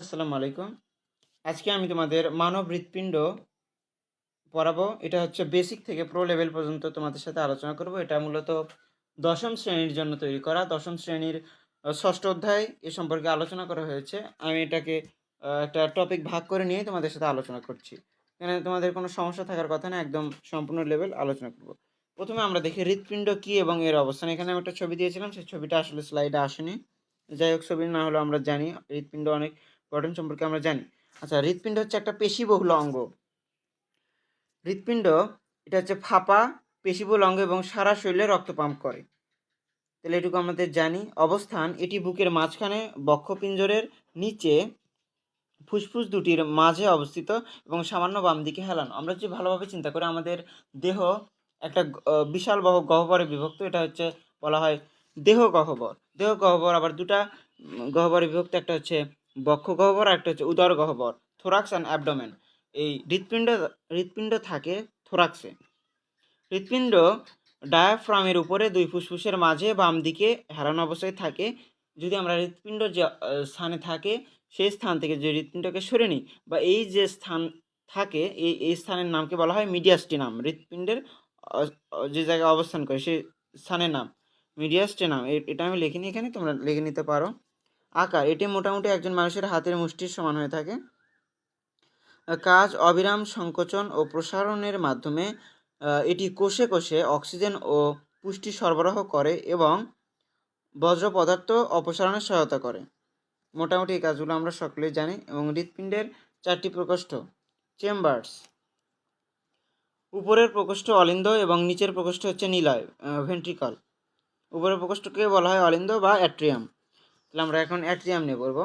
আসসালামু আলাইকুম। আজকে আমি তোমাদের মানব হৃৎপিণ্ড পড়াবো। এটা হচ্ছে বেসিক থেকে প্রো লেভেল পর্যন্ত তোমাদের সাথে আলোচনা করব। এটা মূলত দশম শ্রেণীর জন্য তৈরি করা। দশম শ্রেণীর ষষ্ঠ অধ্যায় এ সম্পর্কে আলোচনা করা হয়েছে। আমি এটাকে একটা টপিক ভাগ করে নিয়ে তোমাদের সাথে আলোচনা করছি। এখানে তোমাদের কোনো সমস্যা থাকার কথা না, একদম সম্পূর্ণ লেভেল আলোচনা করব। প্রথমে আমরা দেখি হৃৎপিণ্ড কী এবং এর অবস্থান। এখানে আমি একটা ছবি দিয়েছিলাম, সেই ছবিটা আসলে স্লাইডে আসেনি। যাই হোক, ছবি না হলেও আমরা জানি হৃৎপিণ্ড অনেক গঠন সম্পর্কে আমরা জানি। আচ্ছা, হৃৎপিণ্ড হচ্ছে একটা পেশিবহুল অঙ্গ। হৃৎপিণ্ড এটা হচ্ছে ফাঁপা পেশিবহুল অঙ্গ এবং সারা শরীরে রক্ত পাম্প করে। তাহলে এটুকু আমাদের জানি। অবস্থান, এটি বুকের মাঝখানে বক্ষপিঞ্জরের নিচে ফুসফুস দুটির মাঝে অবস্থিত এবং সামান্য বাম দিকে হেলানো। আমরা যদি ভালোভাবে চিন্তা করি, আমাদের দেহ একটা বিশাল গহ্বরে বিভক্ত। এটা হচ্ছে বলা হয় দেহ গহ্বর। দেহ গহ্বর আবার দুটা গহ্বরে বিভক্ত। একটা হচ্ছে বক্ষ গহ্বর আর একটা হচ্ছে উদর গহ্বর, থোরাক্স অ্যান্ড অ্যাবডোমেন। এই হৃৎপিণ্ড থাকে থোরাক্সে। হৃৎপিণ্ড ডায়াফ্রামের উপরে দুই ফুসফুসের মাঝে বাম দিকে হেলানো অবস্থায় থাকে। যদি আমরা হৃৎপিণ্ড যে স্থানে থাকে সেই স্থান থেকে যে হৃৎপিণ্ডকে সরে নিই, বা এই যে স্থান থাকে এই স্থানের নামকে বলা হয় মিডিয়াস্টিনাম। হৃৎপিণ্ডের যে জায়গায় অবস্থান করে সেই স্থানের নাম মিডিয়াস্টিনাম। এটা আমি লিখিনি, এখানে তোমরা লিখে নিতে পারো। আকার, এটি মোটামুটি একজন মানুষের হাতের মুষ্টির সমান হয়ে থাকে। কাজ, অবিরাম সংকোচন ও প্রসারণের মাধ্যমে এটি কোষে কোষে অক্সিজেন ও পুষ্টি সরবরাহ করে এবং বজ্র পদার্থ অপসারণে সহায়তা করে। মোটামুটি এই কাজগুলো আমরা সকলেই জানি। এবং হৃৎপিণ্ডের চারটি প্রকোষ্ঠ, চেম্বার্স। উপরের প্রকোষ্ঠ অলিন্দ এবং নিচের প্রকোষ্ঠ হচ্ছে নিলয়, ভেন্ট্রিকল। উপরের প্রকোষ্ঠকে বলা হয় অলিন্দ বা অ্যাট্রিয়াম। তাহলে আমরা এখন অ্যাট্রিয়াম নিয়ে পড়ব।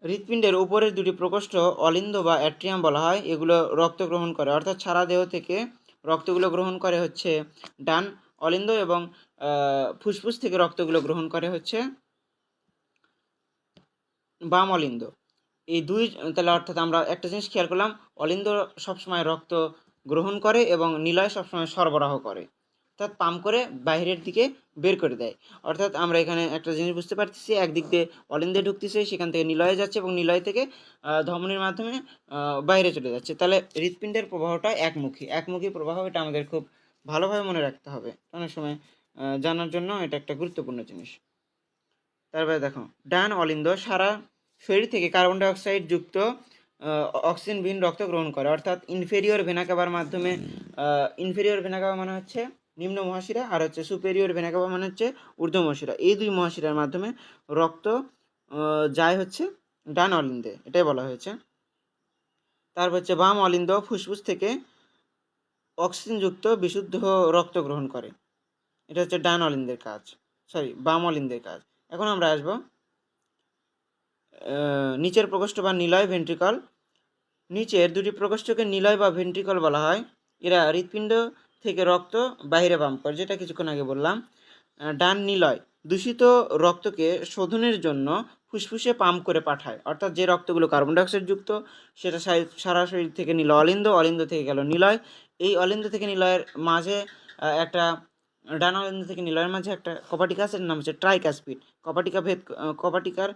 হৃৎপিণ্ডের উপরের দুটি প্রকোষ্ঠ অলিন্দ বা অ্যাট্রিয়াম বলা হয়। এগুলো রক্ত গ্রহণ করে, অর্থাৎ সারা দেহ থেকে রক্তগুলো গ্রহণ করে হচ্ছে ডান অলিন্দ, এবং ফুসফুস থেকে রক্তগুলো গ্রহণ করে হচ্ছে বাম অলিন্দ। এই দুই, তাহলে অর্থাৎ আমরা একটা জিনিস খেয়াল করলাম, অলিন্দ সবসময় রক্ত গ্রহণ করে এবং নিলয় সবসময় সরবরাহ করে, অর্থাৎ পাম্প করে বাইরের দিকে বের করে দেয়। অর্থাৎ আমরা এখানে একটা জিনিস বুঝতে পারতেছি, একদিক দিয়ে অলিন্দে ঢুকতেছে, সেখান থেকে নিলয়ে যাচ্ছে এবং নিলয় থেকে ধমনির মাধ্যমে বাইরে চলে যাচ্ছে। তাহলে হৃৎপিণ্ডের প্রবাহটা একমুখী প্রবাহ। এটা আমাদের খুব ভালোভাবে মনে রাখতে হবে, অনেক সময় জানার জন্য এটা একটা গুরুত্বপূর্ণ জিনিস। তারপরে দেখো, ডান অলিন্দ সারা শরীর থেকে কার্বন ডাইঅক্সাইড যুক্ত অক্সিজেনবিহীন রক্ত গ্রহণ করে, অর্থাৎ ইনফেরিয়র ভেনা কাভার মাধ্যমে। ইনফেরিয়র ভেনা কাভা মানে হচ্ছে নিম্ন মহাশিরা, আর হচ্ছে সুপেরিয়র ভেনা কাভা মানে হচ্ছে ঊর্ধ্ব মহাশিরা। এই দুই মহাশিরার মাধ্যমে রক্ত যায় হচ্ছে ডান অলিন্দে, এটাই বলা হয়েছে। তারপর হচ্ছে বাম অলিন্দ ফুসফুস থেকে অক্সিজেনযুক্ত বিশুদ্ধ রক্ত গ্রহণ করে। এটা হচ্ছে ডান অলিন্দের কাজ, বাম অলিন্দের কাজ। এখন আমরা আসবো নিচের প্রকোষ্ঠ বা নিলয়, ভেন্ট্রিকল। নিচের দুটি প্রকোষ্ঠকে নিলয় বা ভেন্ট্রিকল বলা হয়। এরা হৃৎপিণ্ড থেকে রক্ত বাইরে পাম্প করে, যেটা কিছুক্ষণ আগে বললাম। ডান নিলয় দূষিত রক্তকে শোধনের জন্য ফুসফুসে পাম্প করে পাঠায়, অর্থাৎ যে রক্তগুলো কার্বন ডাইঅক্সাইড যুক্ত সেটা সারা শরীর থেকে নিল অলিন্দ থেকে গেল নিলয়। এই অলিন্দ থেকে নিলয়ের মাঝে একটা ডান অলিন্দ থেকে নিলয়ের মাঝে একটা কপাটিকা আছে, নাম হচ্ছে ট্রাইকাসপিড। কপাটিকার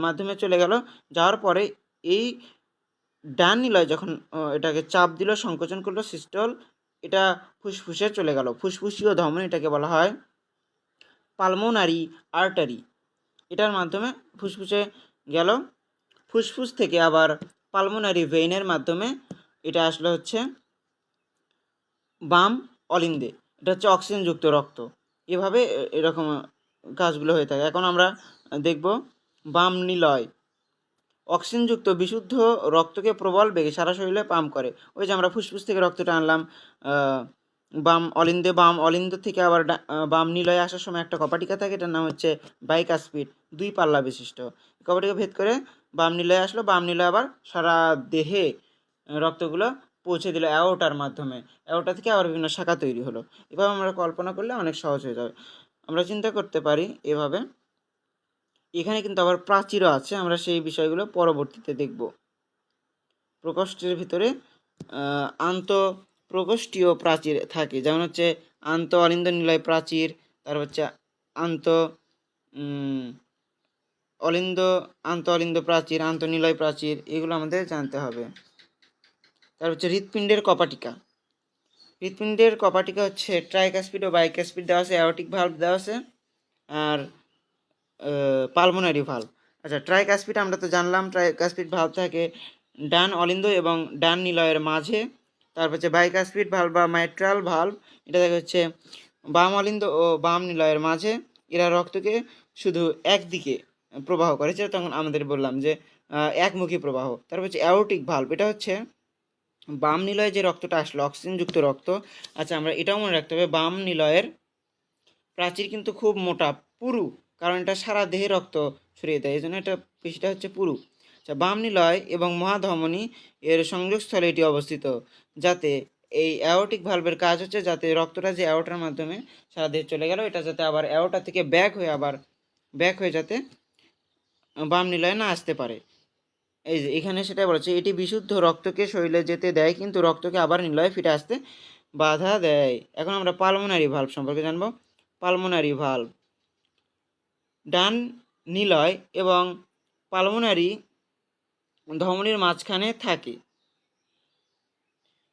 মাধ্যমে চলে গেল, যাওয়ার পরে এই ডান নিলয় যখন এটাকে চাপ দিল, সংকোচন করলো, সিস্টল, এটা ফুসফুসে চলে গেল। ফুসফুসীয় ধমনী, এটাকে বলা হয় পালমোনারি আর্টারি। এটার মাধ্যমে ফুসফুসে গেল। ফুসফুস থেকে আবার পালমোনারি ভেইনের মাধ্যমে এটা আসলে হচ্ছে বাম অলিন্দে। এটা হচ্ছে অক্সিজেনযুক্ত রক্ত। এভাবে এরকম কাজগুলো হয়ে থাকে। এখন আমরা দেখব বাম নিলয় অক্সিজেনযুক্ত বিশুদ্ধ রক্তকে প্রবল বেগে সারা শরীরে পাম্প করে। ওই যে আমরা ফুসফুস থেকে রক্তটা আনলাম বাম অলিন্দ থেকে আবার বাম নিলয়ে আসার সময় একটা কপাটিকা থাকে, এটার নাম হচ্ছে বাইকাসপিড, দুই পাল্লা বিশিষ্ট। কপাটিকা ভেদ করে বাম নিলয়ে আসলো, বাম নিলয় আবার সারা দেহে রক্তগুলো পৌঁছে দিল অ্যাওর্টার মাধ্যমে। অ্যাওর্টা থেকে আবার বিভিন্ন শাখা তৈরি হলো। এভাবে আমরা কল্পনা করলে অনেক সহজ হয়ে যাবে। আমরা চিন্তা করতে পারি এভাবে। এখানে কিন্তু আবার প্রাচীরও আছে, আমরা সেই বিষয়গুলো পরবর্তীতে দেখব। প্রকোষ্ঠের ভিতরে আন্তঃপ্রকোষ্ঠীয় প্রাচীর থাকে, যেমন হচ্ছে আন্ত অলিন্দ নিলয় প্রাচীর, তারপর হচ্ছে আন্ত অলিন্দ আন্ত অলিন্দ প্রাচীর, আন্তঃনিলয় প্রাচীর, এগুলো আমাদের জানতে হবে। তারপর হচ্ছে হৃৎপিণ্ডের কপাটিকা। হৃৎপিণ্ডের কপাটিকা হচ্ছে ট্রাইকাসপিড ও বাইকাসপিড দেওয়া আছে, অ্যাওর্টিক ভালভ দেওয়া আছে, আর পালমোনারি ভালভ। আচ্ছা, ট্রাইকাসপিড আমরা তো জানলাম, ট্রাইকাসপিড ভালভ থাকে ডান অলিন্দ এবং ডান নিলয়ের মাঝে। তারপর হচ্ছে বাইকাসপিড ভালভ বা মাইট্রাল ভালভ, এটা দেখা হচ্ছে বাম অলিন্দ ও বাম নিলয়ের মাঝে। এরা রক্তকে শুধু একদিকে প্রবাহ করে, যেটা তখন আমাদের বললাম যে একমুখী প্রবাহ। তারপর হচ্ছে অ্যাওর্টিক ভালভ, এটা হচ্ছে বাম নিলয়ে যে রক্তটা আসলো অক্সিজেনযুক্ত রক্ত। আচ্ছা, আমরা এটাও মনে রাখতে হবে বাম নিলয়ের প্রাচীর কিন্তু খুব মোটা, পুরু, কারণ এটা সারা দেহে রক্ত ছড়িয়ে দেয়, এই জন্য এটা পেশিটা হচ্ছে পুরু। আচ্ছা, বাম নিলয় এবং মহাধমনী এর সংযোগস্থলে এটি অবস্থিত, যাতে এই অ্যাওর্টিক ভালভের কাজ হচ্ছে যাতে রক্তটা যে অ্যাওর্টার মাধ্যমে সারা দেহে চলে গেল, এটা যাতে আবার অ্যাওর্টা থেকে ব্যাক হয়ে যাতে বাম নিলয়ে না আসতে পারে। এই যে এখানে সেটাই বলেছে, এটি বিশুদ্ধ রক্তকে শরীরে যেতে দেয় কিন্তু রক্তকে আবার নিলয়ে ফিরে আসতে বাধা দেয়। এখন আমরা পালমোনারি ভালভ সম্পর্কে জানবো। পালমোনারি ভালভ ডান নিলয় এবং পালমোনারি ধমনীর মাঝখানে থাকে।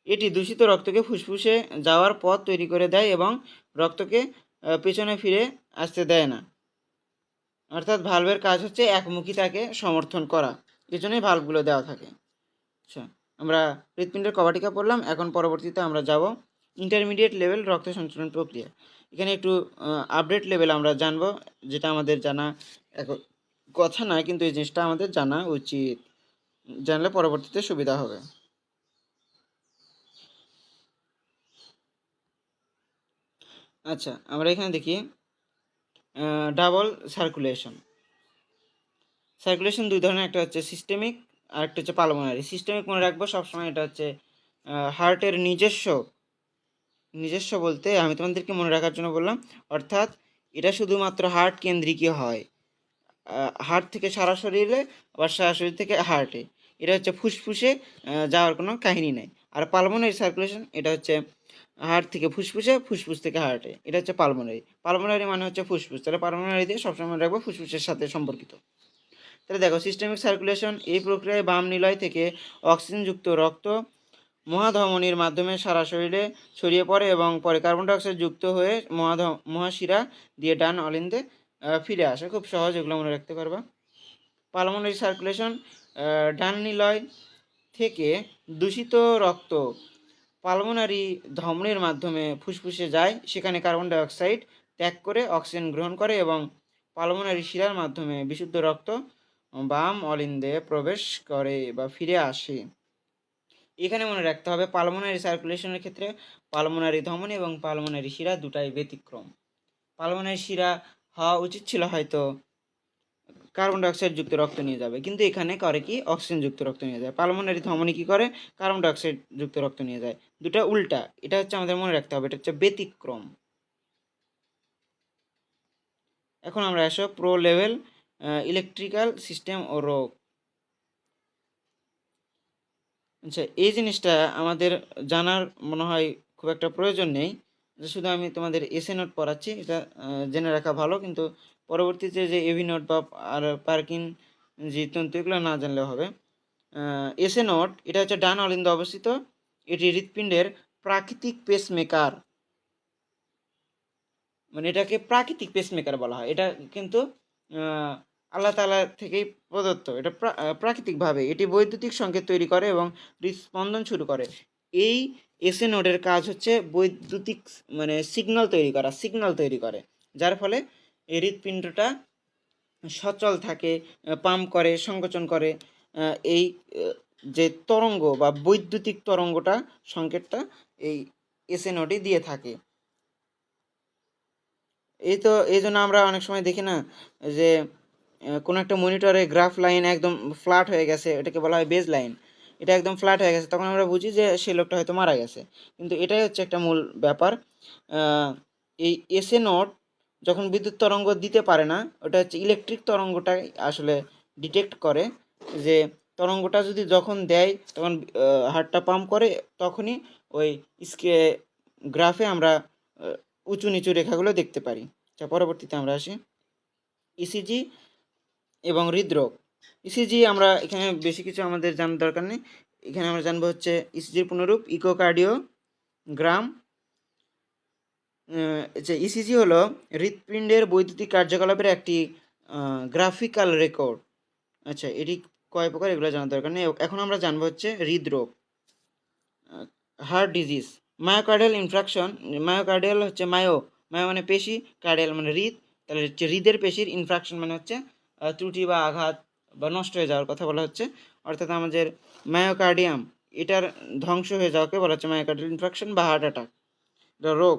এটি দূষিত রক্তকে ফুসফুসে যাওয়ার পথ তৈরি করে দেয় এবং রক্তকে পেছনে ফিরে আসতে দেয় না। অর্থাৎ ভালভের কাজ হচ্ছে একমুখিতাকে সমর্থন করা, এই জন্যই ভালভগুলো দেওয়া থাকে। আচ্ছা, আমরা হৃৎপিণ্ডের কবাটিকা পড়লাম। এখন পরবর্তীতে আমরা যাব ইন্টারমিডিয়েট লেভেল রক্ত সঞ্চালন প্রক্রিয়া। এখানে একটু আপডেট লেভেল আমরা জানবো, যেটা আমাদের জানা কথা না, কিন্তু এই জিনিসটা আমাদের জানা উচিত, জানলে পরবর্তীতে সুবিধা হবে। আচ্ছা, আমরা এখানে দেখি ডাবল সার্কুলেশন। সার্কুলেশন দুই ধরনের, একটা হচ্ছে সিস্টেমিক আর একটা হচ্ছে পালমোনারি। সিস্টেমিক মনে রাখবো সবসময়, এটা হচ্ছে হার্টের নিজস্ব বলতে আমি তোমাদেরকে মনে রাখার জন্য বললাম, অর্থাৎ এটা শুধুমাত্র হার্ট কেন্দ্রিকই হয়, হার্ট থেকে সারা শরীরে আবার সারা শরীর থেকে হার্টে। এটা হচ্ছে ফুসফুসে যাওয়ার কোনো কাহিনী নেই। আর পালমোনারি সার্কুলেশন, এটা হচ্ছে হার্ট থেকে ফুসফুসে, ফুসফুস থেকে হার্টে, এটা হচ্ছে পালমোনারি। পালমোনারি মানে হচ্ছে ফুসফুস, তাহলে পালমোনারি দিয়ে সবসময় মনে রাখবো ফুসফুসের সাথে সম্পর্কিত। তাহলে দেখো, সিস্টেমিক সার্কুলেশন এই প্রক্রিয়ায় বাম নিলয় থেকে অক্সিজেনযুক্ত রক্ত মহাধমনির মাধ্যমে সারা শরীরে ছড়িয়ে পড়ে এবং পরে কার্বন ডাইঅক্সাইড যুক্ত হয়ে মহাশিরা দিয়ে ডান অলিন্দে ফিরে আসে। খুব সহজ, এগুলো মনে রাখতে পারবা। পালমোনারি সার্কুলেশন, ডান নিলয় থেকে দূষিত রক্ত পালমোনারি ধমনির মাধ্যমে ফুসফুসে যায়, সেখানে কার্বন ডাইঅক্সাইড ত্যাগ করে অক্সিজেন গ্রহণ করে এবং পালমোনারি শিরার মাধ্যমে বিশুদ্ধ রক্ত বাম অলিন্দে প্রবেশ করে বা ফিরে আসে। এখানে মনে রাখতে হবে পালমোনারি সার্কুলেশনের ক্ষেত্রে পালমোনারি ধমনী এবং পালমোনারি শিরা দুটাই ব্যতিক্রম। পালমোনারি শিরা হওয়া উচিত ছিল হয়তো কার্বন ডাইঅক্সাইড যুক্ত রক্ত নিয়ে যাবে, কিন্তু এখানে করে কি অক্সিজেন যুক্ত রক্ত নিয়ে যায়। পালমোনারি ধমনী কি করে, কার্বন ডাইঅক্সাইড যুক্ত রক্ত নিয়ে যায়, দুটা উল্টা। এটা হচ্ছে আমাদের মনে রাখতে হবে, এটা হচ্ছে ব্যতিক্রম। এখন আমরা আসো প্রো লেভেল ইলেকট্রিক্যাল সিস্টেম ও রোগ। আচ্ছা, এই জিনিসটা আমাদের জানার মনে হয় খুব একটা প্রয়োজন নেই, শুধু আমি তোমাদের এসে নোট পড়াচ্ছি, এটা জেনে রাখা ভালো, কিন্তু পরবর্তীতে যে এভি নোট বা আর পার্কিন যে তন্তু, এগুলো না জানলেও হবে। এসে নোট, এটা হচ্ছে ডান অলিন্দে অবস্থিত, এটি হৃৎপিণ্ডের প্রাকৃতিক পেসমেকার, মানে এটাকে প্রাকৃতিক পেসমেকার বলা হয়। এটা কিন্তু আল্লাহ তাআলা থেকেই প্রদত্ত, এটা প্রাকৃতিকভাবে এটি বৈদ্যুতিক সংকেত তৈরি করে এবং হৃদস্পন্দন শুরু করে। এই এসএ নোডের কাজ হচ্ছে বৈদ্যুতিক মানে সিগন্যাল তৈরি করে, যার ফলে এই হৃৎপিণ্ডটা সচল থাকে, পাম্প করে, সংকোচন করে। এই যে তরঙ্গ বা বৈদ্যুতিক তরঙ্গটা, সংকেতটা এই এসএ নোডই দিয়ে থাকে। এই জন্য আমরা অনেক সময় দেখি না যে কোনো একটা মনিটরে গ্রাফ লাইন একদম ফ্ল্যাট হয়ে গেছে, এটাকে বলা হয় বেজ লাইন, এটা একদম ফ্ল্যাট হয়ে গেছে, তখন আমরা বুঝি যে সেই লোকটা হয়তো মারা গেছে। কিন্তু এটাই হচ্ছে একটা মূল ব্যাপার। এই এসএ নোড যখন বিদ্যুৎ তরঙ্গ দিতে পারে না, ওটা হচ্ছে ইলেকট্রিক তরঙ্গটাই আসলে ডিটেক্ট করে, যে তরঙ্গটা যদি যখন দেয় তখন হার্টটা পাম্প করে, তখনই ওই গ্রাফে আমরা উঁচু নিচু রেখাগুলো দেখতে পারি। আচ্ছা, পরবর্তীতে আমরা আসি ইসিজি এবং হৃদরোগ। ইসিজি আমরা এখানে বেশি কিছু আমাদের জানার দরকার নেই। এখানে আমরা জানবো হচ্ছে ইসিজির পুনরূপ ইকোকার্ডিওগ্রাম। ইসিজি হলো হৃৎপিণ্ডের বৈদ্যুতিক কার্যকলাপের একটি গ্রাফিক্যাল রেকর্ড। আচ্ছা, এটি কয় প্রকার এগুলো জানার দরকার নেই। এখন আমরা জানবো হচ্ছে হৃদরোগ, heart disease, myocardial infraction. Myocardial হচ্ছে মায়ো মানে পেশি, কার্ডিয়াল মানে হৃদ, তাহলে হচ্ছে হৃদের পেশির ইনফ্রাকশন মানে হচ্ছে ত্রুটি বা আঘাত বা নষ্ট হয়ে যাওয়ার কথা বলা হচ্ছে। অর্থাৎ আমাদের মায়োকার্ডিয়াম এটার ধ্বংস হয়ে যাওয়াকে বলা হচ্ছে মায়োকার্ডিয়াল ইনফ্রাকশন বা হার্ট অ্যাটাক। এটা রোগ,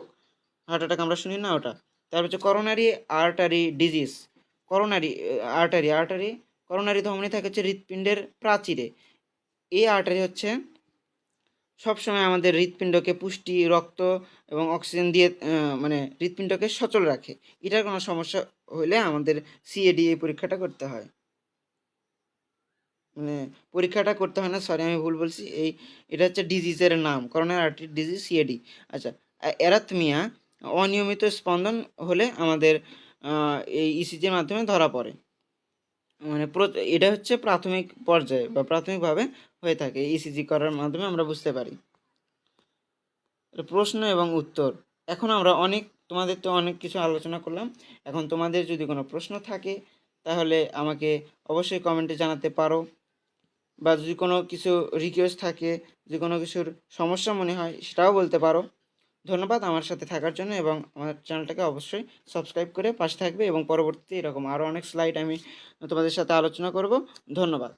হার্ট অ্যাটাক আমরা শুনি না ওটা। তারপর হচ্ছে coronary artery disease. Coronary coronary ধমনী থাকে হচ্ছে হৃৎপিণ্ডের প্রাচীরে। এই আর্টারি হচ্ছে সবসময় আমাদের হৃৎপিণ্ডকে পুষ্টি, রক্ত এবং অক্সিজেন দিয়ে মানে হৃৎপিণ্ডকে সচল রাখে। এটার কোনো সমস্যা হলে আমাদের সিএডি এই পরীক্ষাটা করতে হয়। মানে পরীক্ষাটা করতে হয় না, সরি আমি ভুল বলছি। এটা হচ্ছে ডিজিজের নাম, করোনারি আর্টারি ডিজিজ, সিএডি। আচ্ছা, অ্যারাথমিয়া অনিয়মিত স্পন্দন হলে আমাদের এই ইসিজির মাধ্যমে ধরা পড়ে। মানে এটা হচ্ছে প্রাথমিক পর্যায়ে বা প্রাথমিকভাবে হয়ে থাকে। ইসিজি করার মাধ্যমে আমরা বুঝতে পারি। প্রশ্ন এবং উত্তর। এখন আমরা তোমাদের তো অনেক কিছু আলোচনা করলাম। এখন তোমাদের যদি কোনো প্রশ্ন থাকে তাহলে আমাকে অবশ্যই কমেন্টে জানাতে পারো, বা যদি কোনো কিছু রিকোয়েস্ট থাকে, যদি কোনো কিছুর সমস্যা মনে হয় সেটাও বলতে পারো। ধন্যবাদ আমার সাথে থাকার জন্য, এবং আমার চ্যানেলটাকে অবশ্যই সাবস্ক্রাইব করে পাশে থাকবে, এবং পরবর্তীতে এরকম আরও অনেক স্লাইড আমি তোমাদের সাথে আলোচনা করব। ধন্যবাদ।